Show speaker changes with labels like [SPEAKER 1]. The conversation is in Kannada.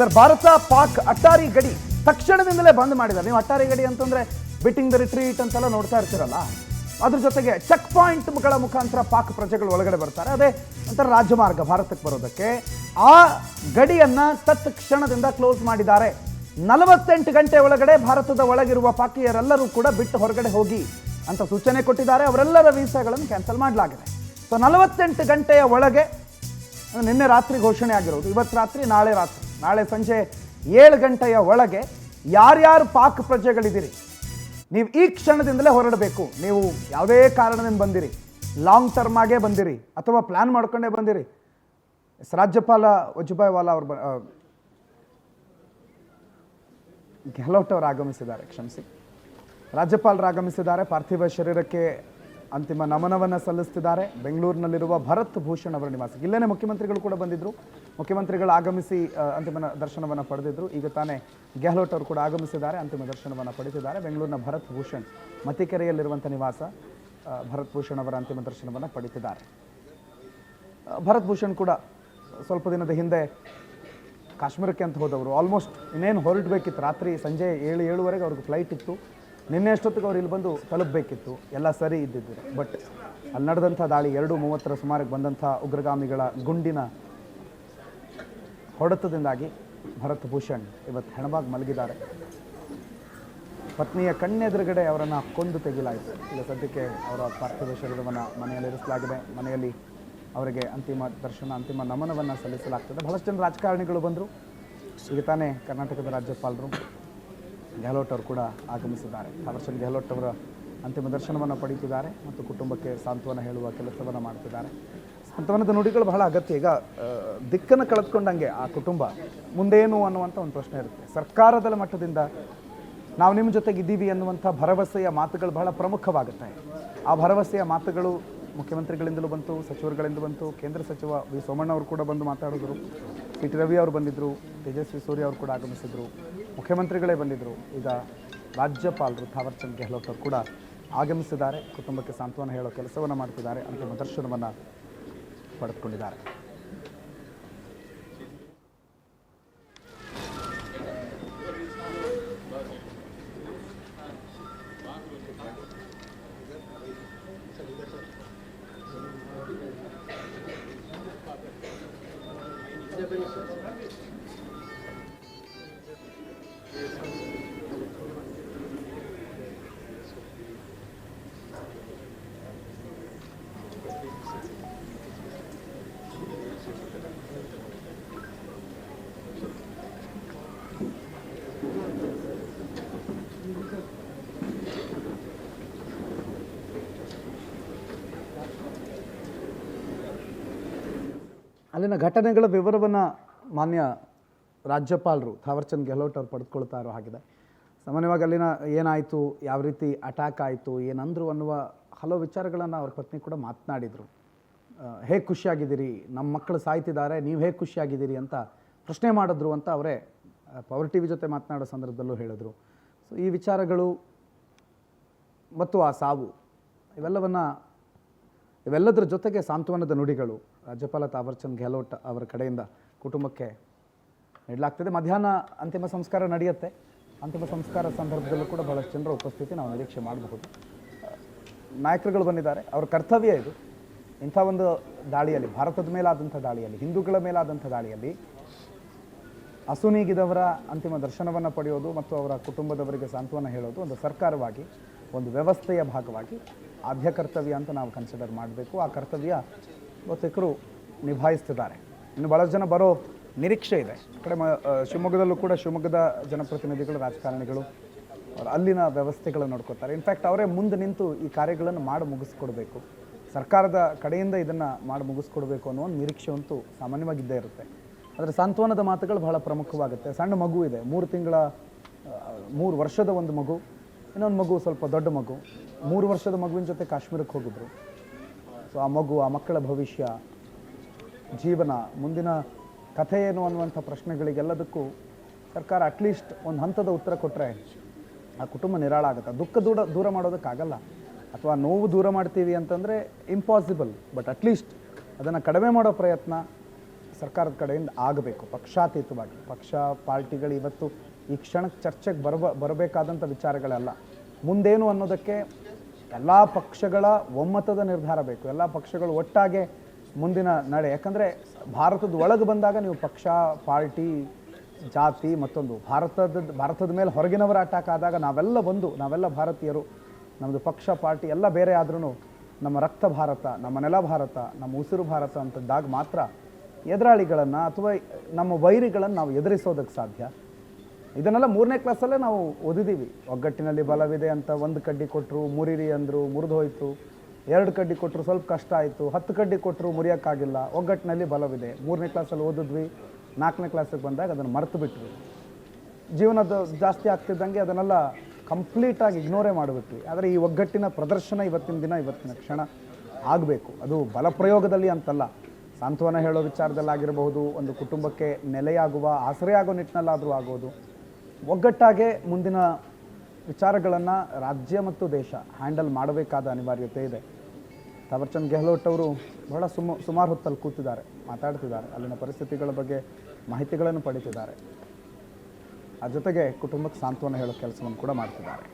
[SPEAKER 1] ಸರ್, ಭಾರತ ಪಾಕ್ ಅಟ್ಟಾರಿ ಗಡಿ ತಕ್ಷಣದಿಂದಲೇ ಬಂದ್ ಮಾಡಿದ್ದಾರೆ. ನೀವು ಅಟ್ಟಾರಿ ಗಡಿ ಅಂತಂದ್ರೆ ಬಿಟ್ಟಿಂಗ್ ದ ರಿಟ್ರೀಟ್ ಅಂತೆಲ್ಲ ನೋಡ್ತಾ ಇರ್ತೀರಲ್ಲ, ಅದ್ರ ಜೊತೆಗೆ ಚೆಕ್ ಪಾಯಿಂಟ್ಗಳ ಮುಖಾಂತರ ಪಾಕ್ ಪ್ರಜೆಗಳು ಒಳಗಡೆ ಬರ್ತಾರೆ. ಅದೇ ಒಂಥರ ರಾಜಮಾರ್ಗ ಭಾರತಕ್ಕೆ ಬರೋದಕ್ಕೆ. ಆ ಗಡಿಯನ್ನ ತತ್ಕ್ಷಣದಿಂದ ಕ್ಲೋಸ್ ಮಾಡಿದ್ದಾರೆ. 48 ಗಂಟೆ ಒಳಗಡೆ ಭಾರತದ ಒಳಗಿರುವ ಪಾಕಿಯರೆಲ್ಲರೂ ಕೂಡ ಬಿಟ್ಟು ಹೊರಗಡೆ ಹೋಗಿ ಅಂತ ಸೂಚನೆ ಕೊಟ್ಟಿದ್ದಾರೆ. ಅವರೆಲ್ಲರ ವೀಸಾಗಳನ್ನು ಕ್ಯಾನ್ಸಲ್ ಮಾಡಲಾಗಿದೆ. ಸೊ 48 ಗಂಟೆಯ ಒಳಗೆ, ನಿನ್ನೆ ರಾತ್ರಿ ಘೋಷಣೆ ಆಗಿರೋದು, ಇವತ್ತು ರಾತ್ರಿ, ನಾಳೆ ರಾತ್ರಿ, ನಾಳೆ ಸಂಜೆ 7 ಗಂಟೆಯ ಒಳಗೆ ಯಾರ್ಯಾರು ಪಾಕ್ ಪ್ರಜೆಗಳಿದ್ದೀರಿ, ನೀವು ಈ ಕ್ಷಣದಿಂದಲೇ ಹೊರಡಬೇಕು. ನೀವು ಯಾವುದೇ ಕಾರಣದಿಂದ ಬಂದಿರಿ, ಲಾಂಗ್ ಟರ್ಮ್ ಆಗೇ ಬಂದಿರಿ ಅಥವಾ ಪ್ಲಾನ್ ಮಾಡ್ಕೊಂಡೇ ಬಂದಿರಿ. ರಾಜ್ಯಪಾಲ ವಜುಭಾಯ್ ವಾಲಾ ಅವರು ಗೆಹ್ಲೋಟ್ ಅವರು ಆಗಮಿಸಿದ್ದಾರೆ, ಕ್ಷಮಿಸಿ, ರಾಜ್ಯಪಾಲರು ಆಗಮಿಸಿದ್ದಾರೆ. ಪಾರ್ಥಿವ ಶರೀರಕ್ಕೆ ಅಂತಿಮ ನಮನವನ್ನು ಸಲ್ಲಿಸ್ತಿದ್ದಾರೆ. ಬೆಂಗಳೂರಿನಲ್ಲಿರುವ ಭರತ್ ಭೂಷಣ್ ಅವರ ನಿವಾಸಕ್ಕೆ ಇಲ್ಲೇನೆ ಮುಖ್ಯಮಂತ್ರಿಗಳು ಕೂಡ ಬಂದಿದ್ದರು. ಮುಖ್ಯಮಂತ್ರಿಗಳು ಆಗಮಿಸಿ ಅಂತಿಮ ದರ್ಶನವನ್ನು ಪಡೆದಿದ್ದರು. ಈಗ ತಾನೇ ಗೆಹ್ಲೋಟ್ ಅವರು ಕೂಡ ಆಗಮಿಸಿದ್ದಾರೆ, ಅಂತಿಮ ದರ್ಶನವನ್ನು ಪಡೆದಿದ್ದಾರೆ. ಬೆಂಗಳೂರಿನ ಭರತ್ ಭೂಷಣ್ ಮತಿಕೆರೆಯಲ್ಲಿರುವಂಥ ನಿವಾಸ, ಭರತ್ ಭೂಷಣ್ ಅವರ ಅಂತಿಮ ದರ್ಶನವನ್ನು ಪಡೆದಿದ್ದಾರೆ. ಭರತ್ ಭೂಷಣ್ ಕೂಡ ಸ್ವಲ್ಪ ದಿನದ ಹಿಂದೆ ಕಾಶ್ಮೀರಕ್ಕೆ ಅಂತ ಹೋದವರು. ಆಲ್ಮೋಸ್ಟ್ ಇನ್ನೇನು ಹೊರಡಬೇಕಿತ್ತು, ರಾತ್ರಿ ಸಂಜೆ 7-7:30 ಅವ್ರಿಗೆ ಫ್ಲೈಟ್ ಇತ್ತು. ನಿನ್ನೆ ಅಷ್ಟೊತ್ತಿಗೆ ಅವ್ರು ಇಲ್ಲಿ ಬಂದು ತಲುಪಬೇಕಿತ್ತು, ಎಲ್ಲ ಸರಿ ಇದ್ದಿದ್ದರು. ಬಟ್ ಅಲ್ಲಿ ನಡೆದಂಥ ದಾಳಿ 2:30 ಸುಮಾರಿಗೆ ಬಂದಂಥ ಉಗ್ರಗಾಮಿಗಳ ಗುಂಡಿನ ಹೊಡೆತದಿಂದಾಗಿ ಭರತ್ ಭೂಷಣ್ ಇವತ್ತು ಹೆಣಬಾಗಿ ಮಲಗಿದ್ದಾರೆ. ಪತ್ನಿಯ ಕಣ್ಣೆದುರುಗಡೆ ಅವರನ್ನು ಕೊಂದು ತೆಗೆಯಲಾಯಿತು. ಈಗ ಸದ್ಯಕ್ಕೆ ಅವರ ಪಾರ್ಥಿವ ಶರೀರವನ್ನು ಮನೆಯಲ್ಲಿ ಇರಿಸಲಾಗಿದೆ. ಮನೆಯಲ್ಲಿ ಅವರಿಗೆ ಅಂತಿಮ ದರ್ಶನ, ಅಂತಿಮ ನಮನವನ್ನು ಸಲ್ಲಿಸಲಾಗ್ತದೆ. ಬಹಳಷ್ಟು ಜನ ರಾಜಕಾರಣಿಗಳು ಬಂದರು. ಈಗ ತಾನೇ ಕರ್ನಾಟಕದ ರಾಜ್ಯಪಾಲರು ಗೆಹ್ಲೋಟ್ ಅವರು ಕೂಡ ಆಗಮಿಸಿದ್ದಾರೆ. ಥಾವರ್ಚಂದ್ ಗೆಹ್ಲೋಟ್ ಅವರ ಅಂತಿಮ ದರ್ಶನವನ್ನು ಪಡೆಯುತ್ತಿದ್ದಾರೆ ಮತ್ತು ಕುಟುಂಬಕ್ಕೆ ಸಾಂತ್ವನ ಹೇಳುವ ಕೆಲಸವನ್ನು ಮಾಡ್ತಿದ್ದಾರೆ. ಸಾಂತ್ವನದ ನುಡಿಗಳು ಬಹಳ ಅಗತ್ಯ. ಈಗ ದಿಕ್ಕನ್ನು ಕಳೆದುಕೊಂಡಂಗೆ ಆ ಕುಟುಂಬ ಮುಂದೇನು ಅನ್ನುವಂಥ ಒಂದು ಪ್ರಶ್ನೆ ಇರುತ್ತೆ. ಸರ್ಕಾರದ ಮಟ್ಟದಿಂದ ನಾವು ನಿಮ್ಮ ಜೊತೆಗಿದ್ದೀವಿ ಅನ್ನುವಂಥ ಭರವಸೆಯ ಮಾತುಗಳು ಬಹಳ ಪ್ರಮುಖವಾಗುತ್ತೆ. ಆ ಭರವಸೆಯ ಮಾತುಗಳು ಮುಖ್ಯಮಂತ್ರಿಗಳಿಂದಲೂ ಬಂತು, ಸಚಿವರುಗಳಿಂದ ಬಂತು. ಕೇಂದ್ರ ಸಚಿವ ವಿ ಸೋಮಣ್ಣ ಅವರು ಕೂಡ ಬಂದು ಮಾತಾಡಿದ್ರು. ಟಿ ರವಿ ಅವರು ಬಂದಿದ್ದರು, ತೇಜಸ್ವಿ ಸೂರ್ಯ ಅವರು ಕೂಡ ಆಗಮಿಸಿದರು, ಮುಖ್ಯಮಂತ್ರಿಗಳೇ ಬಂದಿದ್ದರು. ಈಗ ರಾಜ್ಯಪಾಲರು ಥಾವರ್ಚಂದ್ ಗೆಹ್ಲೋಟ್ ಅವರು ಕೂಡ ಆಗಮಿಸಿದ್ದಾರೆ. ಕುಟುಂಬಕ್ಕೆ ಸಾಂತ್ವನ ಹೇಳೋ ಕೆಲಸವನ್ನು ಮಾಡ್ತಿದ್ದಾರೆ, ಅಂತಿಮ ದರ್ಶನವನ್ನು ಪಡೆದುಕೊಂಡಿದ್ದಾರೆ. ಅಲ್ಲಿನ ಘಟನೆಗಳ ವಿವರವನ್ನು ಮಾನ್ಯ ರಾಜ್ಯಪಾಲರು ಥಾವರ್ಚಂದ್ ಗೆಹ್ಲೋಟ್ ಅವರು ಪಡೆದುಕೊಳ್ತಾ ಇರೋ ಹಾಗಿದೆ. ಸಾಮಾನ್ಯವಾಗಿ ಅಲ್ಲಿನ ಏನಾಯಿತು, ಯಾವ ರೀತಿ ಅಟ್ಯಾಕ್ ಆಯಿತು, ಏನಂದರು ಅನ್ನುವ ಹಲವು ವಿಚಾರಗಳನ್ನು ಅವ್ರ ಪತ್ನಿ ಕೂಡ ಮಾತನಾಡಿದರು. ಹೇಗೆ ಖುಷಿಯಾಗಿದ್ದೀರಿ, ನಮ್ಮ ಮಕ್ಕಳು ಸಾಯ್ತಿದ್ದಾರೆ, ನೀವು ಹೇಗೆ ಖುಷಿಯಾಗಿದ್ದೀರಿ ಅಂತ ಪ್ರಶ್ನೆ ಮಾಡಿದ್ರು ಅಂತ ಅವರೇ ಪವರ್ ಟಿ ವಿ ಜೊತೆ ಮಾತನಾಡೋ ಸಂದರ್ಭದಲ್ಲೂ ಹೇಳಿದ್ರು. ಸೊ ಈ ವಿಚಾರಗಳು ಮತ್ತು ಆ ಸಾವು ಇವೆಲ್ಲದರ ಜೊತೆಗೆ ಸಾಂತ್ವನದ ನುಡಿಗಳು ರಾಜ್ಯಪಾಲ ಥಾವರ್ಚಂದ್ ಗೆಹ್ಲೋಟ್ ಅವರ ಕಡೆಯಿಂದ ಕುಟುಂಬಕ್ಕೆ ನೀಡಲಾಗ್ತದೆ. ಮಧ್ಯಾಹ್ನ ಅಂತಿಮ ಸಂಸ್ಕಾರ ನಡೆಯುತ್ತೆ. ಅಂತಿಮ ಸಂಸ್ಕಾರ ಸಂದರ್ಭದಲ್ಲೂ ಕೂಡ ಬಹಳಷ್ಟು ಜನರ ಉಪಸ್ಥಿತಿ ನಾವು ನಿರೀಕ್ಷೆ ಮಾಡಬಹುದು. ನಾಯಕರುಗಳು ಬಂದಿದ್ದಾರೆ. ಅವರ ಕರ್ತವ್ಯ ಇದು. ಇಂಥ ಒಂದು ದಾಳಿಯಲ್ಲಿ, ಭಾರತದ ಮೇಲಾದಂಥ ದಾಳಿಯಲ್ಲಿ, ಹಿಂದೂಗಳ ಮೇಲಾದಂಥ ದಾಳಿಯಲ್ಲಿ ಅಸುನೀಗಿದವರ ಅಂತಿಮ ದರ್ಶನವನ್ನು ಪಡೆಯೋದು ಮತ್ತು ಅವರ ಕುಟುಂಬದವರಿಗೆ ಸಾಂತ್ವನ ಹೇಳೋದು ಒಂದು ಸರ್ಕಾರವಾಗಿ, ಒಂದು ವ್ಯವಸ್ಥೆಯ ಭಾಗವಾಗಿ ಆದ್ಯ ಕರ್ತವ್ಯ ಅಂತ ನಾವು ಕನ್ಸಿಡರ್ ಮಾಡಬೇಕು. ಆ ಕರ್ತವ್ಯ ಬಹುತೇಕರು ನಿಭಾಯಿಸ್ತಿದ್ದಾರೆ. ಇನ್ನು ಭಾಳಷ್ಟು ಜನ ಬರೋ ನಿರೀಕ್ಷೆ ಇದೆ. ಆ ಕಡೆ ಶಿವಮೊಗ್ಗದಲ್ಲೂ ಕೂಡ ಶಿವಮೊಗ್ಗದ ಜನಪ್ರತಿನಿಧಿಗಳು, ರಾಜಕಾರಣಿಗಳು ಅವರು ಅಲ್ಲಿನ ವ್ಯವಸ್ಥೆಗಳನ್ನು ನೋಡ್ಕೋತಾರೆ. ಇನ್ಫ್ಯಾಕ್ಟ್ ಅವರೇ ಮುಂದೆ ನಿಂತು ಈ ಕಾರ್ಯಗಳನ್ನು ಮಾಡಿ ಮುಗಿಸ್ಕೊಡ್ಬೇಕು, ಸರ್ಕಾರದ ಕಡೆಯಿಂದ ಇದನ್ನು ಮಾಡಿ ಮುಗಿಸ್ಕೊಡ್ಬೇಕು ಅನ್ನೋ ಒಂದು ನಿರೀಕ್ಷೆ ಅಂತೂ ಸಾಮಾನ್ಯವಾಗಿದ್ದೇ ಇರುತ್ತೆ. ಆದರೆ ಸಾಂತ್ವನದ ಮಾತುಗಳು ಬಹಳ ಪ್ರಮುಖವಾಗುತ್ತೆ. ಸಣ್ಣ ಮಗು ಇದೆ, 3 ವರ್ಷದ ಒಂದು ಮಗು, ಇನ್ನೊಂದು ಮಗು ಸ್ವಲ್ಪ ದೊಡ್ಡ ಮಗು. 3 ವರ್ಷದ ಮಗುವಿನ ಜೊತೆ ಕಾಶ್ಮೀರಕ್ಕೆ ಹೋಗಿದ್ರು. ಸೊ ಆ ಮಗು, ಆ ಮಕ್ಕಳ ಭವಿಷ್ಯ, ಜೀವನ, ಮುಂದಿನ ಕಥೆ ಏನು ಅನ್ನುವಂಥ ಪ್ರಶ್ನೆಗಳಿಗೆಲ್ಲದಕ್ಕೂ ಸರ್ಕಾರ ಅಟ್ಲೀಸ್ಟ್ ಒಂದು ಹಂತದ ಉತ್ತರ ಕೊಟ್ಟರೆ ಆ ಕುಟುಂಬ ನಿರಾಳ ಆಗುತ್ತೆ. ದುಃಖ ದೂರ ಮಾಡೋದಕ್ಕಾಗಲ್ಲ, ಅಥವಾ ನೋವು ದೂರ ಮಾಡ್ತೀವಿ ಅಂತಂದರೆ ಇಂಪಾಸಿಬಲ್. ಬಟ್ ಅಟ್ಲೀಸ್ಟ್ ಅದನ್ನು ಕಡಿಮೆ ಮಾಡೋ ಪ್ರಯತ್ನ ಸರ್ಕಾರದ ಕಡೆಯಿಂದ ಆಗಬೇಕು ಪಕ್ಷಾತೀತವಾಗಿ. ಪಕ್ಷ ಪಾರ್ಟಿಗಳು ಇವತ್ತು ಈ ಕ್ಷಣಕ್ಕೆ ಚರ್ಚೆಗೆ ಬರಬೇಕಾದಂಥ ವಿಚಾರಗಳಲ್ಲ. ಮುಂದೇನು ಅನ್ನೋದಕ್ಕೆ ಎಲ್ಲ ಪಕ್ಷಗಳ ಒಮ್ಮತದ ನಿರ್ಧಾರ ಬೇಕು. ಎಲ್ಲ ಪಕ್ಷಗಳು ಒಟ್ಟಾಗೆ ಮುಂದಿನ ನಡೆ. ಯಾಕಂದರೆ ಭಾರತದ ಒಳಗೆ ಬಂದಾಗ ನೀವು ಪಕ್ಷ, ಪಾರ್ಟಿ, ಜಾತಿ, ಮತ್ತೊಂದು ಭಾರತದ ಮೇಲೆ ಹೊರಗಿನವರ ಅಟ್ಯಾಕ್ ಆದಾಗ ನಾವೆಲ್ಲ ಭಾರತೀಯರು, ನಮ್ಮದು ಪಕ್ಷ ಪಾರ್ಟಿ ಎಲ್ಲ ಬೇರೆ ಆದ್ರೂ ನಮ್ಮ ರಕ್ತ ಭಾರತ, ನಮ್ಮ ನೆಲ ಭಾರತ, ನಮ್ಮ ಉಸಿರು ಭಾರತ ಅಂತಂದಾಗ ಮಾತ್ರ ಎದುರಾಳಿಗಳನ್ನು ಅಥವಾ ನಮ್ಮ ವೈರಿಗಳನ್ನು ನಾವು ಎದುರಿಸೋದಕ್ಕೆ ಸಾಧ್ಯ. ಇದನ್ನೆಲ್ಲ 3ನೇ ಕ್ಲಾಸಲ್ಲೇ ನಾವು ಓದಿದ್ದೀವಿ. ಒಗ್ಗಟ್ಟಿನಲ್ಲಿ ಬಲವಿದೆ ಅಂತ 1 ಕಡ್ಡಿ ಕೊಟ್ಟರು ಮುರಿರಿ ಅಂದರು, ಮುರಿದು ಹೋಯಿತು. 2 ಕಡ್ಡಿ ಕೊಟ್ಟರು ಸ್ವಲ್ಪ ಕಷ್ಟ ಆಯಿತು. 10 ಕಡ್ಡಿ ಕೊಟ್ಟರು ಮುರಿಯೋಕ್ಕಾಗಿಲ್ಲ. ಒಗ್ಗಟ್ಟಿನಲ್ಲಿ ಬಲವಿದೆ 3ನೇ ಕ್ಲಾಸಲ್ಲಿ ಓದಿದ್ವಿ. 4ನೇ ಕ್ಲಾಸಿಗೆ ಬಂದಾಗ ಅದನ್ನು ಮರೆತು ಬಿಟ್ವಿ. ಜೀವನದ ಜಾಸ್ತಿ ಆಗ್ತಿದ್ದಂಗೆ ಅದನ್ನೆಲ್ಲ ಕಂಪ್ಲೀಟಾಗಿ ಇಗ್ನೋರೇ ಮಾಡಿಬಿಟ್ವಿ. ಆದರೆ ಈ ಒಗ್ಗಟ್ಟಿನ ಪ್ರದರ್ಶನ ಇವತ್ತಿನ ಕ್ಷಣ ಆಗಬೇಕು. ಅದು ಬಲಪ್ರಯೋಗದಲ್ಲಿ ಅಂತಲ್ಲ, ಸಾಂತ್ವನ ಹೇಳೋ ವಿಚಾರದಲ್ಲಾಗಿರಬಹುದು, ಒಂದು ಕುಟುಂಬಕ್ಕೆ ನೆಲೆಯಾಗುವ ಆಸರೆಯಾಗೋ ನಿಟ್ಟಿನಲ್ಲಾದರೂ ಆಗೋದು. ಒಗ್ಗಟ್ಟಾಗೆ ಮುಂದಿನ ವಿಚಾರಗಳನ್ನು ರಾಜ್ಯ ಮತ್ತು ದೇಶ ಹ್ಯಾಂಡಲ್ ಮಾಡಬೇಕಾದ ಅನಿವಾರ್ಯತೆ ಇದೆ. ತಾವರ್ಚಂದ್ ಗೆಹ್ಲೋಟ್ ಅವರು ಬಹಳ ಸುಮಾರು ಹೊತ್ತಲ್ಲಿ ಕೂತಿದ್ದಾರೆ, ಮಾತಾಡ್ತಿದ್ದಾರೆ, ಅಲ್ಲಿನ ಪರಿಸ್ಥಿತಿಗಳ ಬಗ್ಗೆ ಮಾಹಿತಿಗಳನ್ನು ಪಡೀತಿದ್ದಾರೆ. ಆ ಜೊತೆಗೆ ಕುಟುಂಬಕ್ಕೆ ಸಾಂತ್ವನ ಹೇಳೋ ಕೆಲಸವನ್ನು ಕೂಡ ಮಾಡ್ತಿದ್ದಾರೆ.